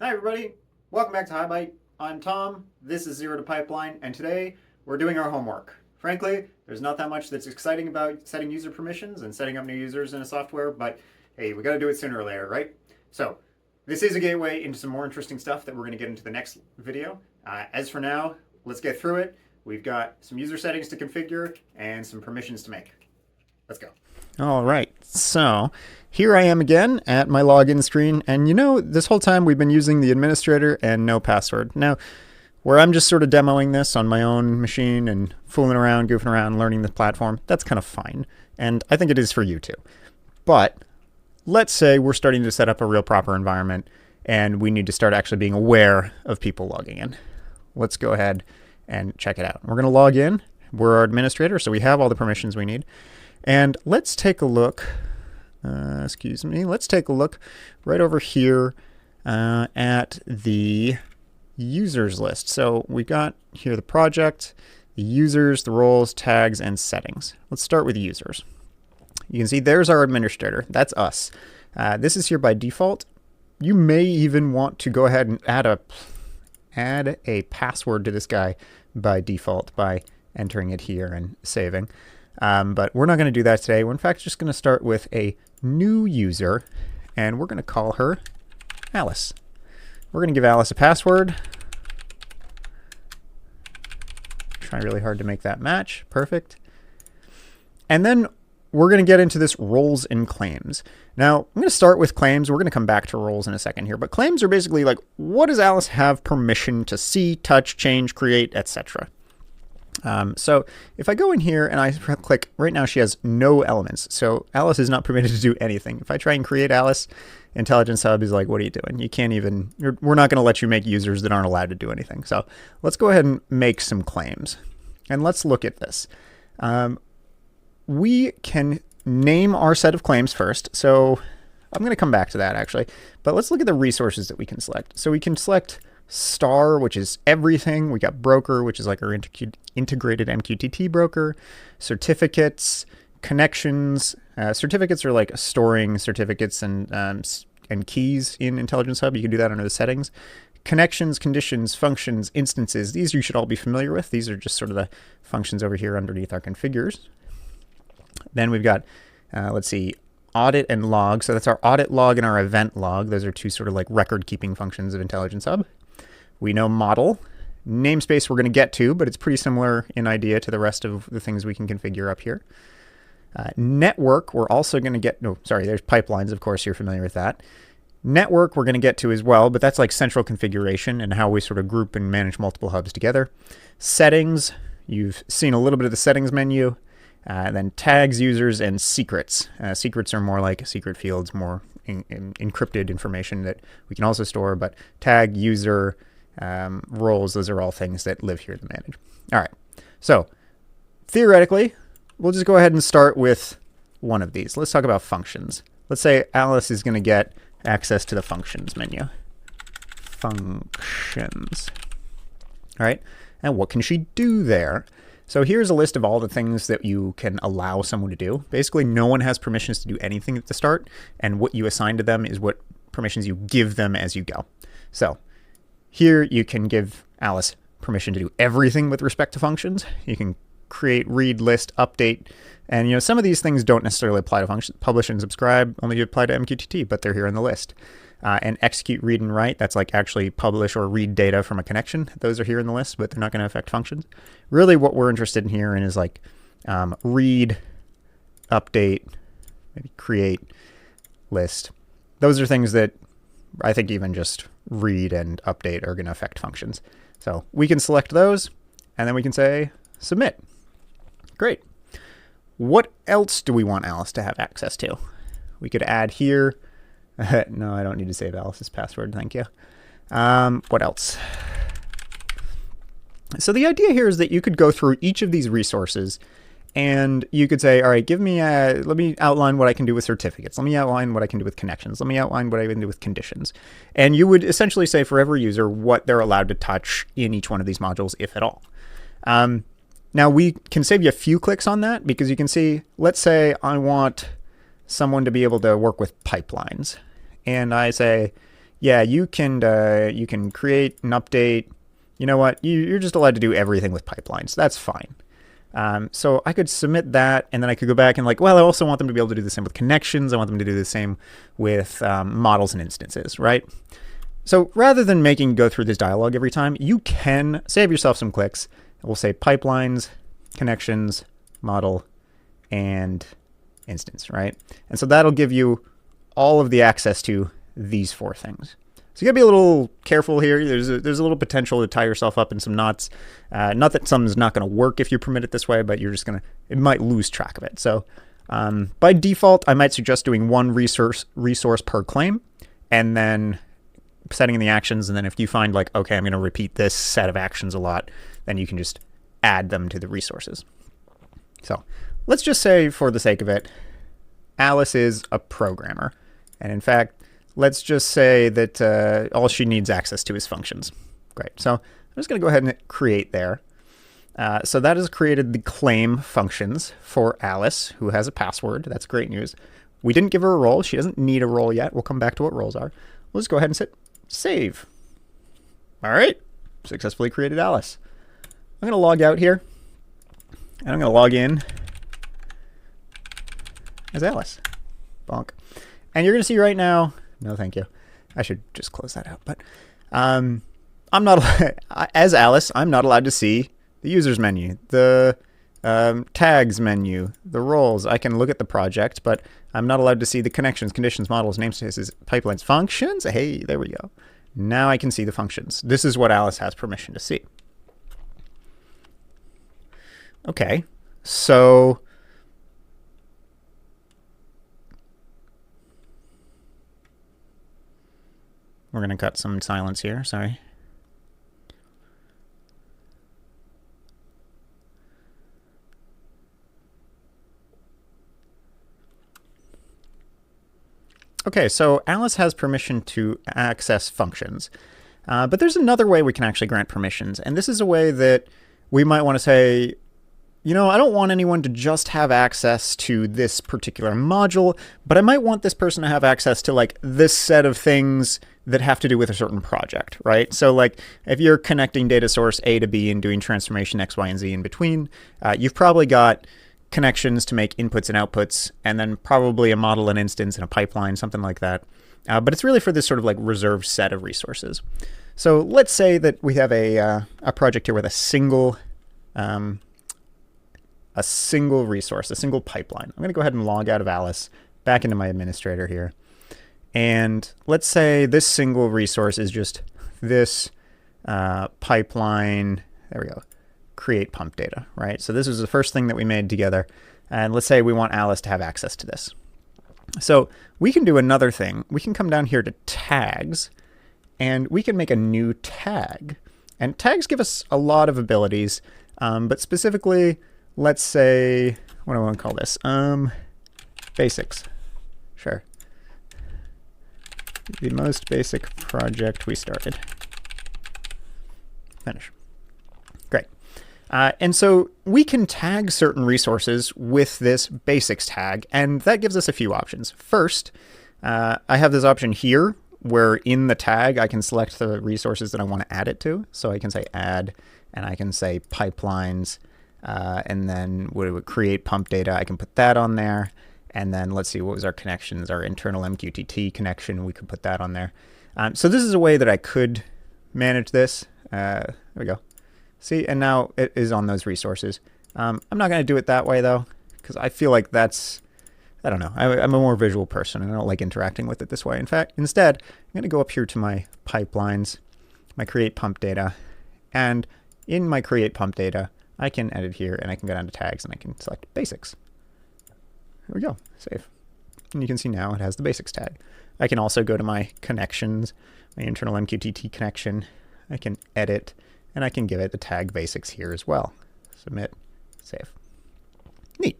Hi everybody, welcome back to HighByte. I'm Tom, this is Zero to Pipeline, and today we're doing our homework. Frankly, there's not that much that's exciting about setting user permissions and setting up new users in a software, but hey, we gotta do it sooner or later, right? So, this is a gateway into some more interesting stuff that we're gonna get into the next video. As for now, let's get through it. We've got some user settings to configure and some permissions to make. Let's go. All right, so here I am again at my login screen, and this whole time we've been using the administrator and no password. Now, where I'm just sort of demoing this on my own machine and fooling around, goofing around, learning the platform, that's kind of fine, and I think it is for you too. But let's say we're starting to set up a real proper environment, and we need to start actually being aware of people logging in. Let's go ahead and check it out. We're going to log in. We're our administrator, so we have all the permissions we need. And let's take a look, let's take a look right over here at the users list. So we've got here the project, the users, the roles, tags, and settings. Let's start with users. You can see there's our administrator. That's us. This is here by default. You may even want to go ahead and add a password to this guy by default by entering it here and saving. But we're not going to do that today. We're in fact just going to start with a new user, and we're going to call her Alice. We're going to give Alice a password. Try really hard to make that match. Perfect. And then we're going to get into this roles and claims. Now, I'm going to start with claims. We're going to come back to roles in a second here. But claims are basically like, what does Alice have permission to see, touch, change, create, etc.? So if I go in here and I click, right now she has no elements. So Alice is not permitted to do anything. If I try and create Alice, Intelligence Hub is like, what are you doing? You can't even, we're not going to let you make users that aren't allowed to do anything. So let's go ahead and make some claims. And let's look at this. We can name our set of claims first. So I'm going to come back to that actually. But let's look at the resources that we can select. So we can select star, which is everything. We got broker, which is like our integrated MQTT broker, certificates, connections. Certificates are like storing certificates and keys in Intelligence Hub. You can do that under the settings. Connections, conditions, functions, instances. These you should all be familiar with. These are just sort of the functions over here underneath our configures. Then we've got, let's see, audit and log. So that's our audit log and our event log. Those are two sort of like record keeping functions of Intelligence Hub. We know model. Namespace we're going to get to, but it's pretty similar in idea to the rest of the things we can configure up here. Network, we're also going to get, there's pipelines, of course, you're familiar with that. Network we're going to get to as well, but that's like central configuration and how we sort of group and manage multiple hubs together. Settings, you've seen a little bit of the settings menu. Then tags, users, and secrets. Secrets are more like secret fields, more encrypted information that we can also store, but tag, user, roles, those are all things that live here to manage. All right, so theoretically, we'll just go ahead and start with one of these. Let's talk about functions. Let's say Alice is going to get access to the functions menu. Functions. All right, and what can she do there? So here's a list of all the things that you can allow someone to do. Basically, no one has permissions to do anything at the start, and what you assign to them is what permissions you give them as you go. So here you can give Alice permission to do everything with respect to functions. You can create, read, list, update, and some of these things don't necessarily apply to functions. Publish and subscribe only apply to MQTT, but they're here in the list. And execute, read, and write, that's like actually publish or read data from a connection. Those are here in the list, but they're not going to affect functions. Really what we're interested in here is like read, update, maybe create, list. Those are things that I think even just read and update are going to affect functions. So we can select those, and then we can say submit. Great. What else do we want Alice to have access to? We could add here. No, I don't need to save Alice's password. Thank you. What else? So the idea here is that you could go through each of these resources and you could say, all right, let me outline what I can do with certificates. Let me outline what I can do with connections. Let me outline what I can do with conditions. And you would essentially say for every user what they're allowed to touch in each one of these modules, if at all. Now we can save you a few clicks on that because you can see, let's say I want someone to be able to work with pipelines. And I say, yeah, you can create and update. You know what? You're just allowed to do everything with pipelines. That's fine. So I could submit that, and then I could go back and like, well, I also want them to be able to do the same with connections. I want them to do the same with models and instances, right? So rather than making go through this dialogue every time, you can save yourself some clicks. We'll say pipelines, connections, model, and instance, right? And so that'll give you all of the access to these 4 things. So you gotta be a little careful here. There's a little potential to tie yourself up in some knots. Not that something's not gonna work if you permit it this way, but you're just it might lose track of it. So by default, I might suggest doing 1 resource per claim, and then setting in the actions. And then if you find like, okay, I'm gonna repeat this set of actions a lot, then you can just add them to the resources. So let's just say, for the sake of it, Alice is a programmer. And in fact, let's just say that all she needs access to is functions. Great. So I'm just going to go ahead and create there. So that has created the claim functions for Alice, who has a password. That's great news. We didn't give her a role. She doesn't need a role yet. We'll come back to what roles are. We'll just go ahead and hit save. All right. Successfully created Alice. I'm going to log out here, and I'm going to log in as Alice. Bonk. And you're going to see right now, no, thank you. I should just close that out. But I'm not, as Alice, I'm not allowed to see the users menu, the tags menu, the roles. I can look at the project, but I'm not allowed to see the connections, conditions, models, namespaces, pipelines, functions. Hey, there we go. Now I can see the functions. This is what Alice has permission to see. Okay, so we're going to cut some silence here. Sorry. Okay, so Alice has permission to access functions. But there's another way we can actually grant permissions. And this is a way that we might want to say, you know, I don't want anyone to just have access to this particular module, but I might want this person to have access to like this set of things that have to do with a certain project, right? So like if you're connecting data source A to B and doing transformation X, Y, and Z in between, you've probably got connections to make inputs and outputs, and then probably a model, an instance, and a pipeline, something like that. But it's really for this sort of like reserved set of resources. So let's say that we have a project here with a single resource, a single pipeline. I'm going to go ahead and log out of Alice, back into my administrator here. And let's say this single resource is just this pipeline. There we go. Create pump data, right? So this is the first thing that we made together. And let's say we want Alice to have access to this. So we can do another thing. We can come down here to tags, and we can make a new tag. And tags give us a lot of abilities, but specifically, let's say, what do I want to call this? Basics. Sure. The most basic project we started. Finish. Great. And so we can tag certain resources with this basics tag, and that gives us a few options. First, I have this option here where in the tag I can select the resources that I want to add it to. So I can say add, and I can say pipelines, and then we would create pump data. I can put that on there. And then let's see, what was our connections, our internal MQTT connection. We could put that on there. So this is a way that I could manage this. There we go. See, and now it is on those resources. I'm not going to do it that way, though, because I feel like that's, I don't know. I'm a more visual person, and I don't like interacting with it this way. In fact, instead, I'm going to go up here to my pipelines, my create pump data. And in my create pump data, I can edit here, and I can go down to tags, and I can select basics. There we go. Save. And you can see now it has the basics tag. I can also go to my connections, my internal MQTT connection. I can edit, and I can give it the tag basics here as well. Submit, save. Neat.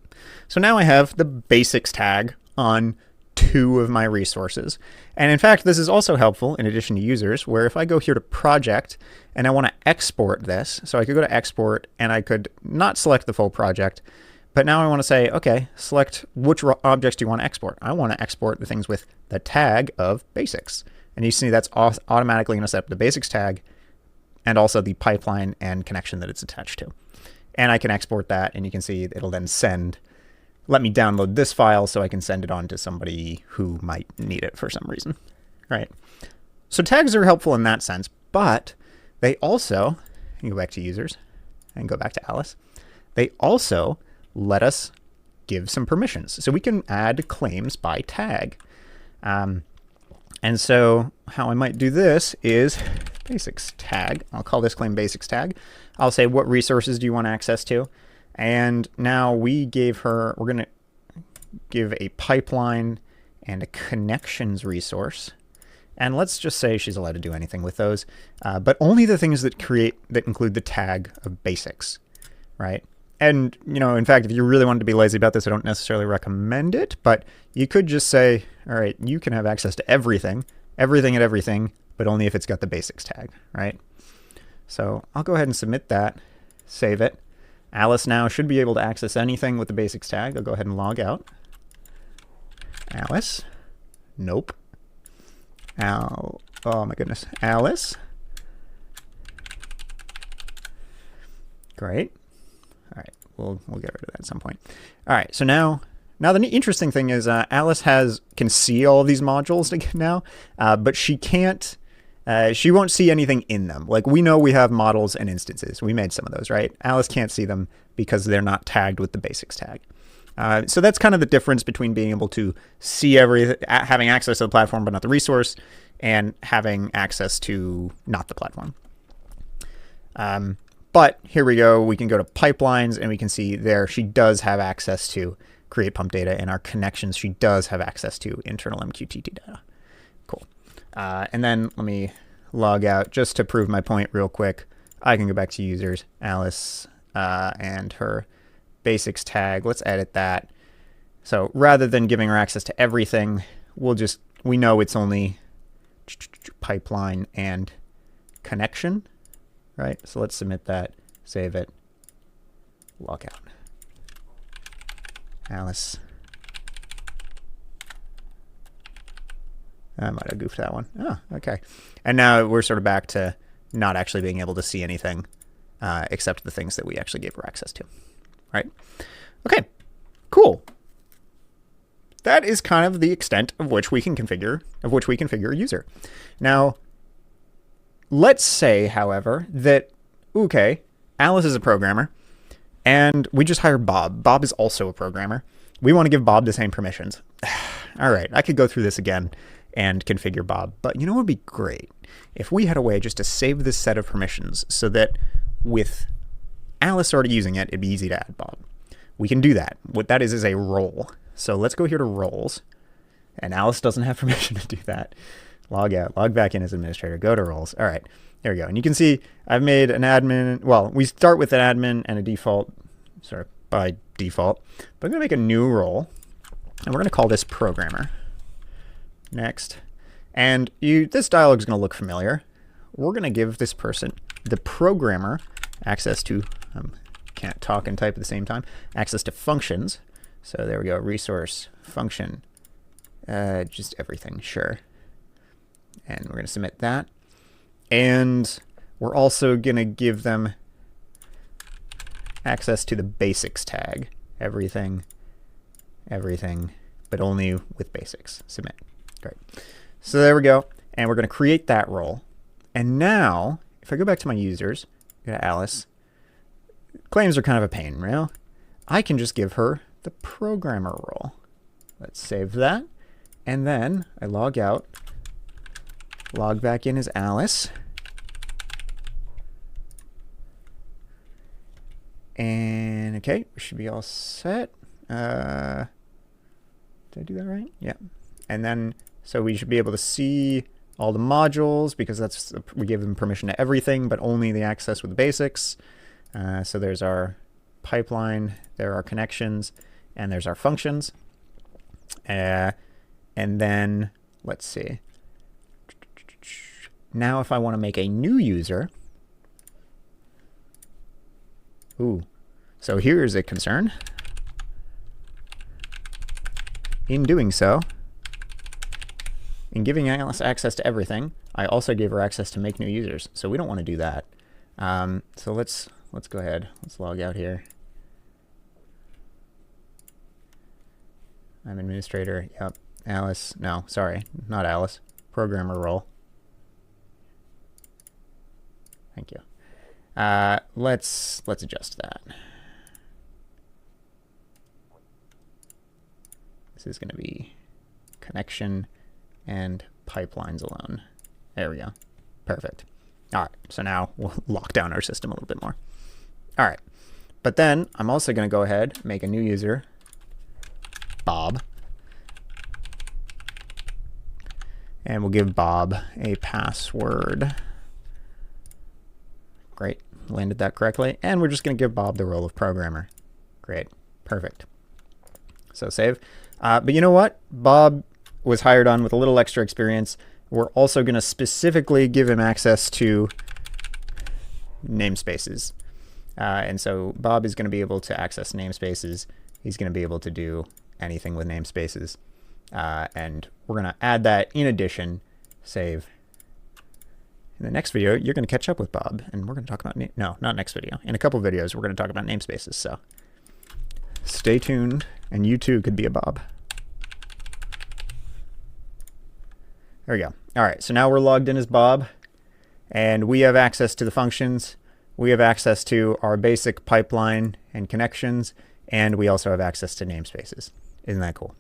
So now I have the basics tag on 2 of my resources. And in fact, this is also helpful in addition to users, where if I go here to project and I want to export this, so I could go to export and I could not select the full project, but now I want to say, okay, select which objects do you want to export. I want to export the things with the tag of basics. And you see that's automatically going to set up the basics tag and also the pipeline and connection that it's attached to. And I can export that, and you can see it'll then let me download this file so I can send it on to somebody who might need it for some reason. Right. So tags are helpful in that sense, but they also, you can go back to users and go back to Alice. They also let us give some permissions. So we can add claims by tag. And so how I might do this is basics tag. I'll call this claim basics tag. I'll say, what resources do you want access to? And now we're going to give a pipeline and a connections resource. And let's just say she's allowed to do anything with those, but only the things that include the tag of basics, right? And, in fact, if you really wanted to be lazy about this, I don't necessarily recommend it, but you could just say, all right, you can have access to everything, and everything, but only if it's got the basics tag, right? So I'll go ahead and submit that, save it. Alice now should be able to access anything with the basics tag. I'll go ahead and log out. Alice, nope. Oh my goodness, Alice. Great. All right, we'll get rid of that at some point. All right, so now the interesting thing is Alice can see all of these modules now, but she can't. She won't see anything in them. Like, we know we have models and instances. We made some of those, right? Alice can't see them because they're not tagged with the basics tag. So that's kind of the difference between being able to see everything, having access to the platform but not the resource, and having access to not the platform. But here we go. We can go to pipelines, and we can see there she does have access to create pump data, and our connections she does have access to internal MQTT data. Cool. And then let me log out just to prove my point real quick. I can go back to users, Alice, and her basics tag. Let's edit that. So rather than giving her access to everything, we know it's only pipeline and connection, right? So let's submit that, save it, log out. Alice. I might have goofed that one. Oh, okay. And now we're sort of back to not actually being able to see anything except the things that we actually gave her access to. Right? Okay, cool. That is kind of the extent of which we can configure a user. Now, let's say, however, that, okay, Alice is a programmer, and we just hired Bob. Bob is also a programmer. We want to give Bob the same permissions. All right, I could go through this again and configure Bob, but you know what would be great? If we had a way just to save this set of permissions so that with Alice already using it, it'd be easy to add Bob. We can do that. What that is a role. So let's go here to roles, and Alice doesn't have permission to do that. Log out, log back in as administrator, go to roles. All right, there we go. And you can see I've made an admin. Well, we start with an admin and a default, sort of by default, but I'm going to make a new role, and we're going to call this programmer. Next. And this dialog is going to look familiar. We're going to give this person, the programmer, access to, can't talk and type at the same time, access to functions. So there we go, resource, function, just everything, sure. And we're going to submit that. And we're also going to give them access to the basics tag, everything, but only with basics, submit. Great. So there we go. And we're going to create that role. And now, if I go back to my users, go to Alice, claims are kind of a pain, right? I can just give her the programmer role. Let's save that. And then I log out, log back in as Alice. And okay, we should be all set. Did I do that right? Yeah. And then, so we should be able to see all the modules because we gave them permission to everything, but only the access with the basics. So there's our pipeline, there are connections, and there's our functions. And then, let's see. Now if I want to make a new user, so here's a concern. In doing so, in giving Alice access to everything, I also gave her access to make new users. So we don't want to do that. So let's go ahead. Let's log out here. I'm administrator. Yep. Alice. No, sorry, not Alice. Programmer role. Thank you. Let's adjust that. This is going to be connection and pipelines alone. There we go. Perfect. All right, so now we'll lock down our system a little bit more. All right, but then I'm also going to go ahead, make a new user, Bob. And we'll give Bob a password. Great, landed that correctly. And we're just going to give Bob the role of programmer. Great, perfect. So save. But you know what? Bob was hired on with a little extra experience. We're also going to specifically give him access to namespaces. And so Bob is going to be able to access namespaces. He's going to be able to do anything with namespaces. And we're going to add that in addition. Save. In the next video, you're going to catch up with Bob, and we're going to talk about, no, not next video. In a couple videos, we're going to talk about namespaces. So stay tuned, and you too could be a Bob. There we go. All right, so now we're logged in as Bob, and we have access to the functions. We have access to our basic pipeline and connections, and we also have access to namespaces. Isn't that cool?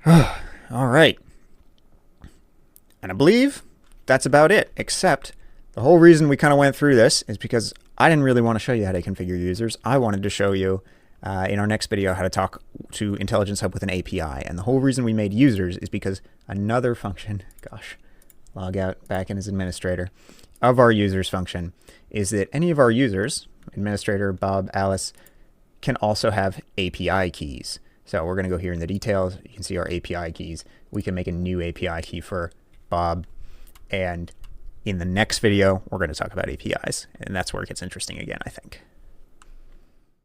All right. And I believe that's about it, except the whole reason we kind of went through this is because I didn't really want to show you how to configure users. I wanted to show you in our next video how to talk to Intelligence Hub with an API. And the whole reason we made users is because another function, gosh, log out back in as administrator, of our users function is that any of our users, administrator, Bob, Alice, can also have API keys. So we're going to go here in the details. You can see our API keys. We can make a new API key for Bob. And in the next video, we're going to talk about APIs. And that's where it gets interesting again, I think.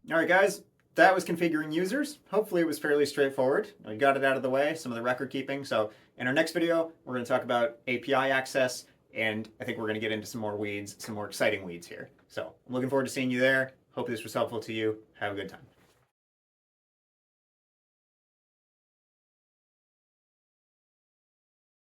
All right, guys. That was configuring users. Hopefully it was fairly straightforward. We got it out of the way, some of the record keeping. So in our next video, we're going to talk about API access. And I think we're going to get into some more weeds, some more exciting weeds here. So I'm looking forward to seeing you there. Hope this was helpful to you. Have a good time.